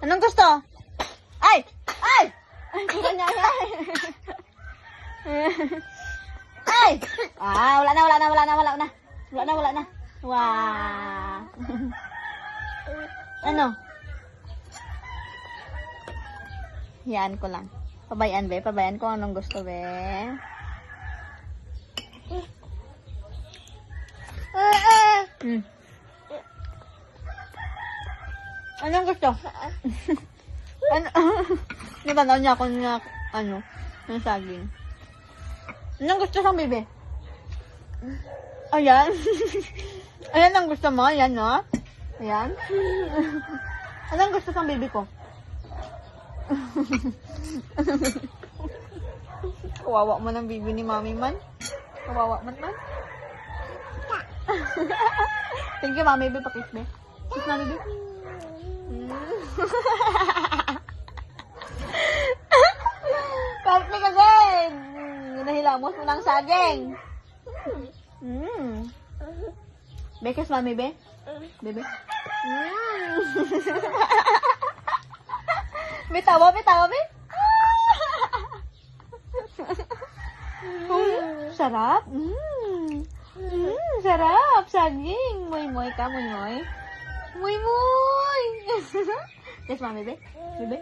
Anong gusto? Ay! Ay! Ay, kanya yan. Ay! Ah, wala na. Wala na. Wow. Ano? Yan ko lang. Pabayaan, be. Pabayaan ko anong gusto, be. Hmm. Anong gusto? Ano? Natanaw niya ako na, ng saging. Anong gusto sang bebe? Ayan. Ayan ang gusto mo. Ayan, no? Ayan. Anong gusto sang bebe ko? Kawawa mo ng bibi ni mami man. Kawawa man. Thank you, mami. Be, pakis, be. Kiss na, bebe. Perfect again. Nahilamos mo ng saging. Be, kiss mami, be. Bebe. Bitawa, be. Sarap. Sarap. Saging. Moy ka, moy. Moy. Yes, mami, be. Bebe.